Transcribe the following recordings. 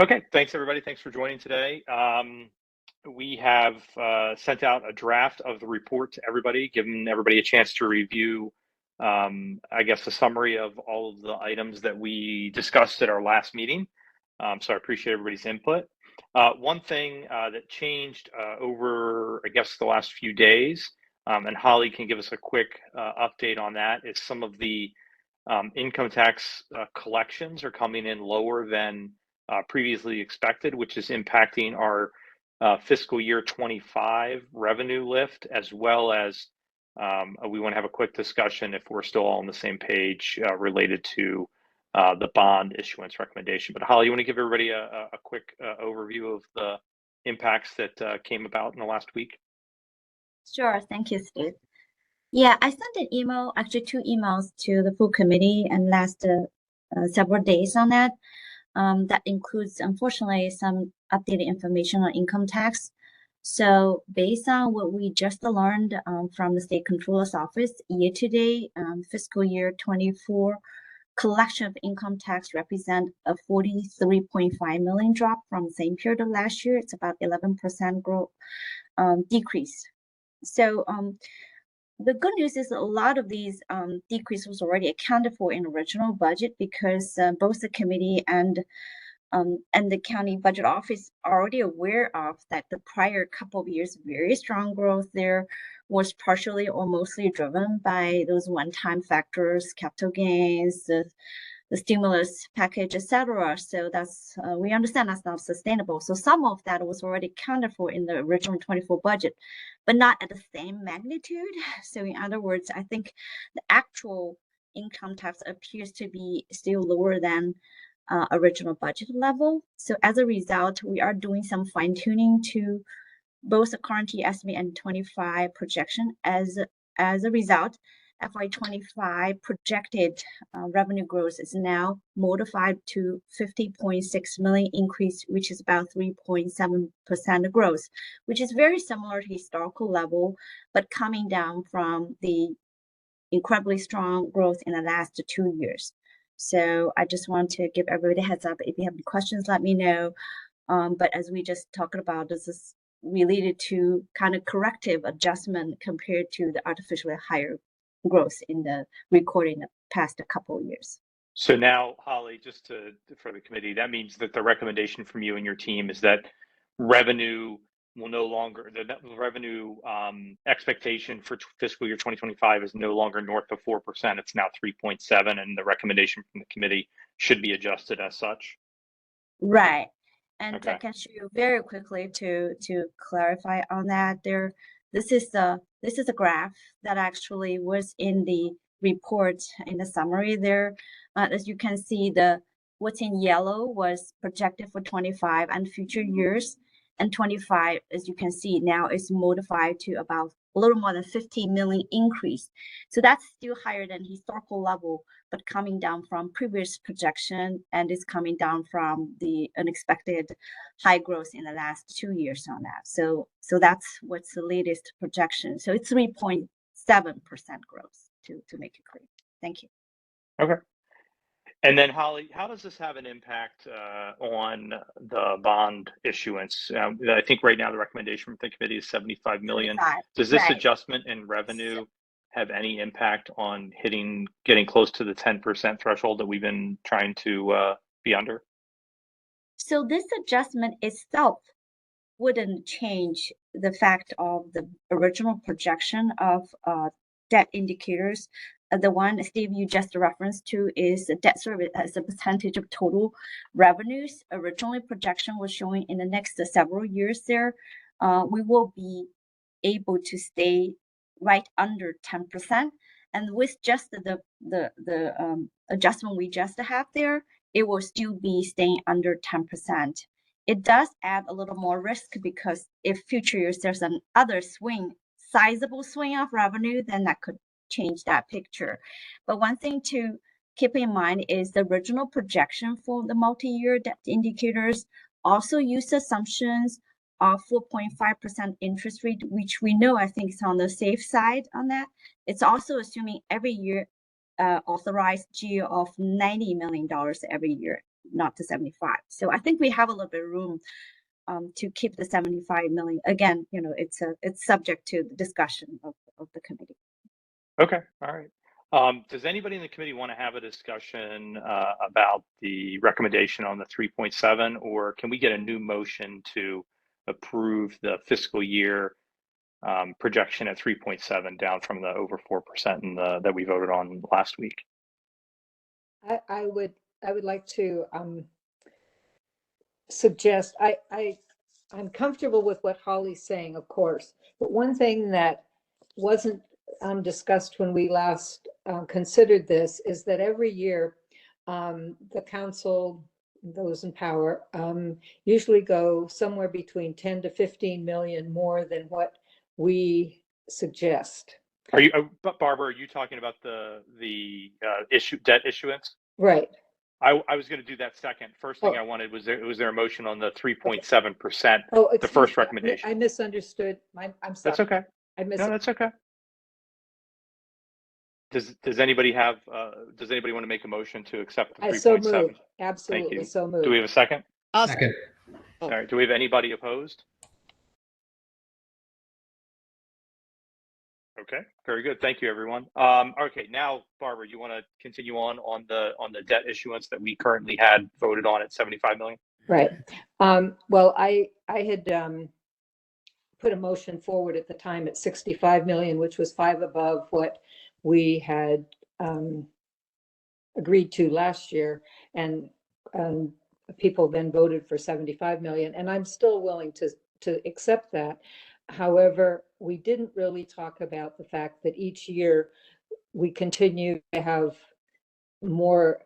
Okay, thanks everybody. Thanks for joining today. We have sent out a draft of the report to everybody, giving everybody a chance to review, I guess, a summary of all of the items that we discussed at our last meeting. So I appreciate everybody's input. One thing that changed over, I guess, the last few days, and Holly can give us a quick update on that, is some of the income tax collections are coming in lower than previously expected, which is impacting our fiscal year 25 revenue lift, as well as we want to have a quick discussion if we're still all on the same page related to the bond issuance recommendation. But Holly, you want to give everybody a quick overview of the impacts that came about in the last week? Sure. Thank you, Steve. Yeah, I sent an email, actually 2 emails to the full committee and last several days on that. That includes, unfortunately, some updated information on income tax. So based on what we just learned from the State Controller's Office, year-to-date fiscal year 24 collection of income tax represent a 43.5 million drop from the same period of last year. It's about 11% growth decrease. So the good news is a lot of these decrease was already accounted for in original budget because both the committee and the county budget office are already aware of that the prior couple of years very strong growth there was partially or mostly driven by those one-time factors, capital gains, the stimulus package, etc. So that's we understand that's not sustainable. So some of that was already accounted for in the original 24 budget, but not at the same magnitude. So in other words, I think the actual income tax appears to be still lower than original budget level. So as a result, we are doing some fine tuning to both the current year estimate and 25 projection. As a result, FY25 projected revenue growth is now modified to 50.6 million increase, which is about 3.7% growth, which is very similar to historical level, but coming down from the incredibly strong growth in the last 2 years. So I just want to give everybody a heads up. If you have any questions, let me know. But as we just talked about, this is related to kind of corrective adjustment compared to the artificially higher growth in the recording the past couple of years. So now, Holly, just for the committee, that means that the recommendation from you and your team is that revenue will no longer, the revenue expectation for fiscal year 2025 is no longer north of 4%. It's now 3.7%, and the recommendation from the committee should be adjusted as such. Right. And okay. I can show you very quickly to clarify on that. This is a graph that actually was in the report in the summary there. As you can see, what's in yellow was projected for 25 and future years, and 25, as you can see now, is modified to about a little more than 50 million increase. So that's still higher than historical level, but coming down from previous projection, and is coming down from the unexpected high growth in the last 2 years on that. So that's what's the latest projection. So it's 3.7% growth to make it clear. Thank you. Okay. And then Holly, how does this have an impact on the bond issuance? I think right now the recommendation from the committee is 75 million. Does this adjustment in revenue have any impact on getting close to the 10% threshold that we've been trying to be under? So this adjustment itself wouldn't change the fact of the original projection of debt indicators. The one, Steve, you just referenced to is the debt service as a percentage of total revenues. Originally, projection was showing in the next several years there, we will be able to stay right under 10%. And with just the adjustment we just have there, it will still be staying under 10%. It does add a little more risk because if future years there's another sizable swing of revenue, then that could change that picture. But one thing to keep in mind is the original projection for the multi-year debt indicators also used assumptions of 4.5% interest rate, which we know I think is on the safe side on that. It's also assuming every year authorized GO of $90 million every year. not to 75. So I think we have a little bit of room to keep the 75 million. Again, it's subject to the discussion of the committee. Okay, all right. Does anybody in the committee want to have a discussion about the recommendation on the 3.7, or can we get a new motion to approve the fiscal year projection at 3.7 down from the over 4% that we voted on last week? I would like to suggest, I'm comfortable with what Holly's saying, of course, but one thing that wasn't discussed when we last considered this is that every year the council, those in power, usually go somewhere between 10 to 15 million more than what we suggest. Are you, Barbara? Are you talking about the debt issuance? Right. I was going to do that second. First thing I wanted was there a motion on the 3.7%? Oh, the first recommendation. I misunderstood. I'm sorry. That's okay. No, that's okay. Does anybody have? Does anybody want to make a motion to accept the 3.7? So moved. Absolutely. Thank you. So moved. Do we have a second? I'll Second. All right. Do we have anybody opposed? Okay, very good. Thank you, everyone. Okay, now, Barbara, you want to continue on the debt issuance that we currently had voted on at 75 million? Right. Well, I had put a motion forward at the time at 65 million, which was 5 above what we had agreed to last year, and people then voted for 75 million, and I'm still willing to accept that. However, we didn't really talk about the fact that each year we continue to have more,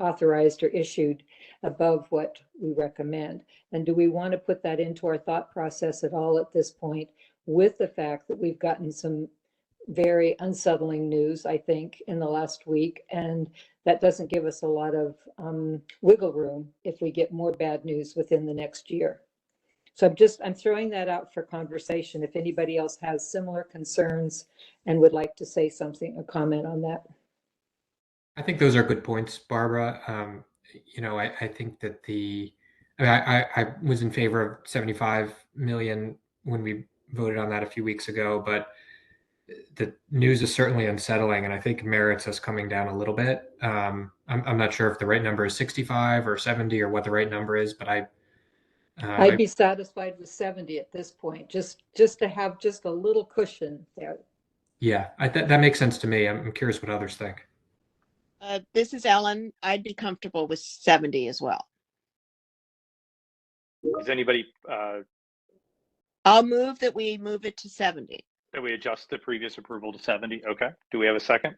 authorized or issued above what we recommend. And do we want to put that into our thought process at all at this point, with the fact that we've gotten some very unsettling news, I think, in the last week, and that doesn't give us a lot of wiggle room if we get more bad news within the next year. So I'm throwing that out for conversation. If anybody else has similar concerns and would like to say something, a comment on that. I think those are good points, Barbara. I think that I was in favor of 75 million when we voted on that a few weeks ago, but the news is certainly unsettling, and I think merits us coming down a little bit. I'm not sure if the right number is 65 or 70 or what the right number is, but I'd be satisfied with 70 at this point, just to have just a little cushion there. Yeah, that makes sense to me. I'm curious what others think. This is Ellen. I'd be comfortable with 70 as well. Is anybody? I'll move that we move it to 70. That we adjust the previous approval to 70. Okay. Do we have a second?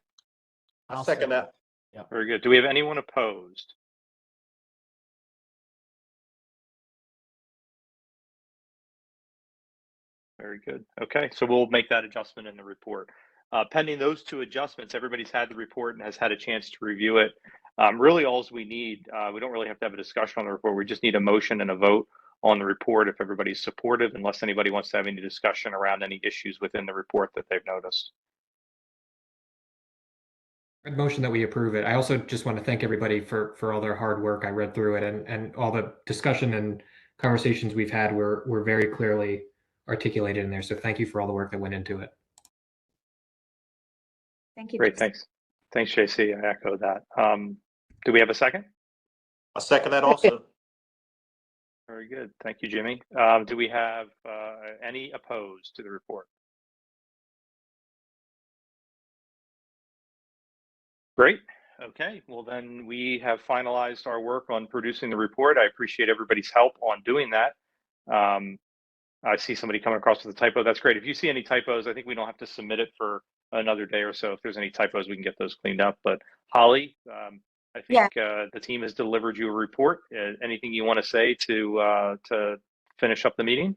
I'll second that. Yeah. Very good. Do we have anyone opposed? Very good. Okay, so we'll make that adjustment in the report. Pending those two adjustments, everybody's had the report and has had a chance to review it. Really, all we need, we don't really have to have a discussion on the report. We just need a motion and a vote on the report if everybody's supportive, unless anybody wants to have any discussion around any issues within the report that they've noticed. Motion that we approve it. I also just want to thank everybody for all their hard work. I read through it, and all the discussion and conversations we've had were very clearly articulated in there. So thank you for all the work that went into it. Thank you. Great, thanks. Thanks, JC. I echo that. Do we have a second? I'll second that also. Very good. Thank you, Jimmy. Do we have any opposed to the report? Great. Okay. Well, then we have finalized our work on producing the report. I appreciate everybody's help on doing that. I see somebody coming across with a typo. That's great. If you see any typos, I think we don't have to submit it for another day or so. If there's any typos, we can get those cleaned up. But Holly, I think the team has delivered you a report. Anything you want to say to finish up the meeting?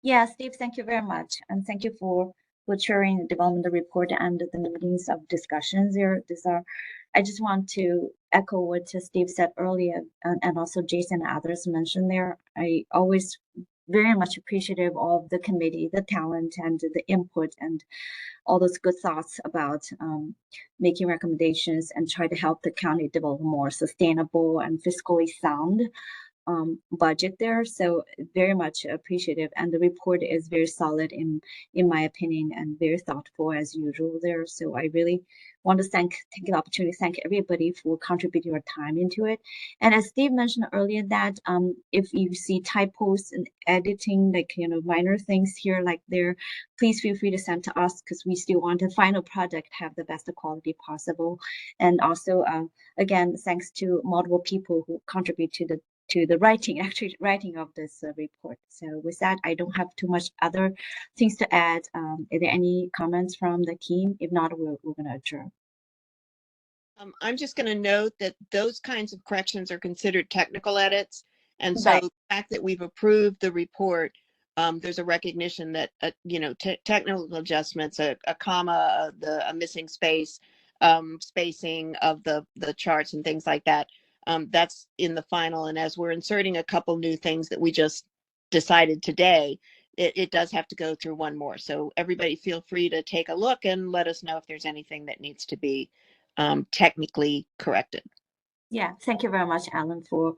Yeah, Steve, thank you very much. And thank you for chairing the development report and the meetings of discussions here. I just want to echo what Steve said earlier, and also Jason and others mentioned there. I always very much appreciative of the committee, the talent and the input and all those good thoughts about making recommendations and try to help the county develop more sustainable and fiscally sound budget there. So very much appreciative, and the report is very solid in my opinion, and very thoughtful as usual there. So I really want to take the opportunity to thank everybody for contributing your time into it. And as Steve mentioned earlier, that if you see typos and editing, like minor things here, like there, please feel free to send to us, because we still want the final product have the best quality possible. And also, again, thanks to multiple people who contribute to the writing of this report. So with that, I don't have too much other things to add. Are there any comments from the team? If not, we're going to adjourn. I'm just going to note that those kinds of corrections are considered technical edits. And so Right. the fact that we've approved the report, there's a recognition that, technical adjustments, a comma, a missing space, spacing of the charts and things like that, that's in the final. And as we're inserting a couple new things that we just decided today, it does have to go through one more. So everybody feel free to take a look and let us know if there's anything that needs to be technically corrected. Yeah, thank you very much, Alan, for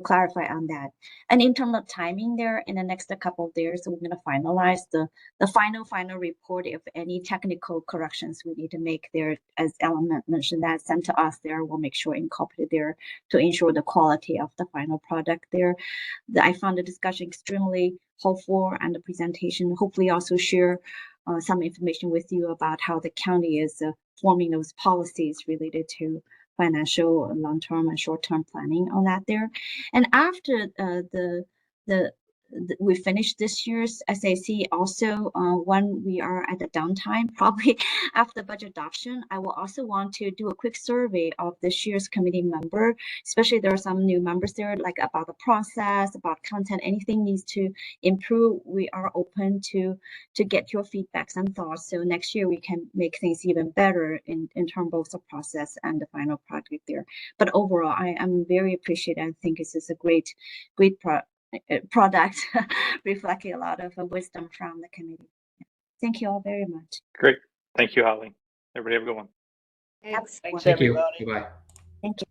clarifying on that. And in terms of timing there, in the next couple of days, we're going to finalize the final report. If any technical corrections we need to make there, as Alan mentioned, that sent to us there, we'll make sure incorporate there to ensure the quality of the final product there. I found the discussion extremely helpful, and the presentation hopefully also share some information with you about how the county is forming those policies related to financial long-term and short-term planning on that there. And after we finish this year's SAC, also when we are at the downtime, probably after budget adoption, I will also want to do a quick survey of this year's committee member, especially there are some new members there, like about the process, about content, anything needs to improve. We are open to get your feedbacks and thoughts. So next year we can make things even better in terms of the process and the final product there. But overall, I am very appreciative. I think this is a great product reflecting a lot of wisdom from the committee. Thank you all very much. Great. Thank you, Holly. Everybody have a good one. Thanks, Thank you. Goodbye. Thank you.